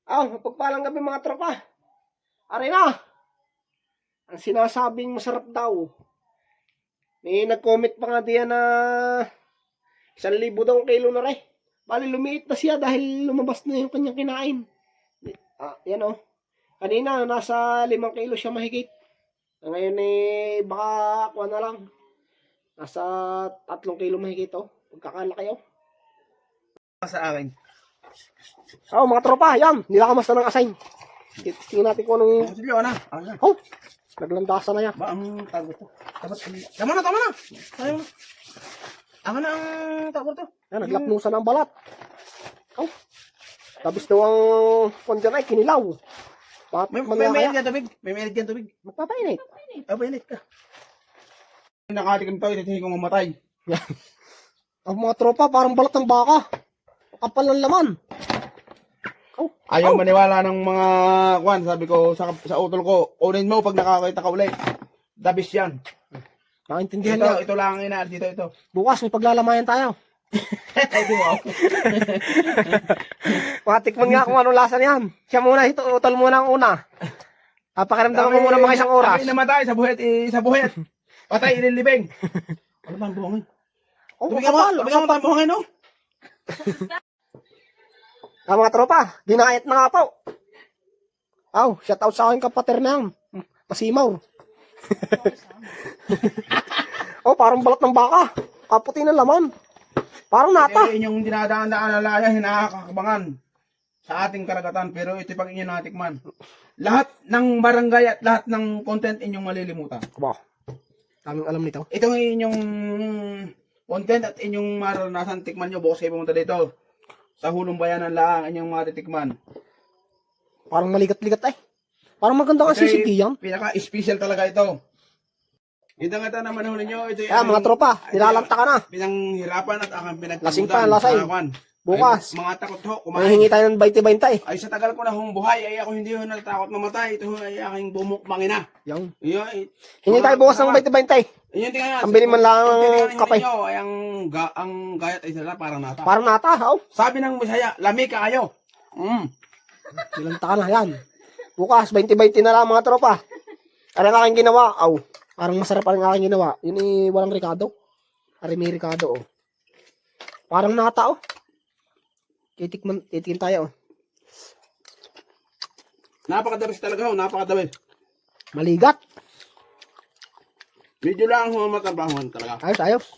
Mapagpalang gabi mga tropa. Aray na. Ang sinasabing masarap daw. May nag-comment pa nga diyan na 1,000 daw ang kilo na rin. Bali lumiit na siya dahil lumabas na yung kanyang kinain. Yan o. Kanina nasa 5 kilo siya mahigit. Ngayon baka kuha na lang. Nasa 3 kilo mahigit o. Pagkakala kayo. Sa akin. Mga tropa, yan. Nilakamas na ng assign. Tingnan natin kung anong... Silyo, ano? Naglandasan na yan. Ba, ang tago to? Tama na. Ayaw na. Ako na ang tago to. Yan, naglapnusan ang balat. Tapos daw ang kondyan ay kinilaw. May mainit yan tubig. May mainit yan tubig. Magpapainit. Painit ka. Nakatikim to, ititingin ko mamatay. Ang mga tropa, parang balat ng baka. Kapal ng laman. Ayaw maniwala ng mga kwan. Sabi ko sa utol ko, unin mo pag nakakita ka ulit. Dabis yan. Nakaintindihan niya. Ito lang ang inaar dito ito. Bukas may paglalamayan tayo. Ay, di mo. Matikman nga kung anong lasa niyan. Siya muna, utol muna ang una. Papakiramdaman mo muna mga 1 oras. Sabi namatay sa buhet. Patay, ililibing. Ano ba ang buhangin? Kapal. Tubig ang buhangin, no? Mga tropa, dinayat na nga po. Shout out sa aking kapater na yan. Pasimaw. Parang balat ng baka. Kaputi ng laman. Parang nata. Inyong dinadaan-daan na laya, hinakakabangan sa ating karagatan. Pero ito pag inyong natikman. Lahat ng barangay at lahat ng content inyong malilimutan. Taming alam nito. Ito ang inyong content at inyong maranasan. Tikman nyo, bukas kayo pumunta dito. Sa Hulong Bayanan lang, inyong matitikman. Parang maligat-ligat ay. Parang maganda ang sisig yan. Pinaka-special talaga ito. Ito nga naman huli nyo. Ito Mga tropa, nilalanta ka na. Pinanghirapan at aking pinagtagudan. Lasing pa, lasay. Bukas. Mga takot ho, kumain. May hingi tayo ng 20-20 Ay sa tagal ko na hong buhay, ay ako hindi ho natatakot mamatay. Ito ho ay aking bumukbangin na. Yan. Hingi tayo bukas ng 20-20. Ang bili man lang kapay. Ay ang gayat ay sila parang nata. Parang nata, Sabi ng Bisaya, lami ka kayo. Nilanta ka na, yan. Bukas, 20-20 na lang mga tropa. Ano ang aking ginawa? Parang masarap pa rin ang aking ginawa. Yun walang ricado. May ricado, Parang nata, Titikin tayo, Napakadabis talaga, napakadabis. Maligat. Medyo lang humamatang talaga. Ayos.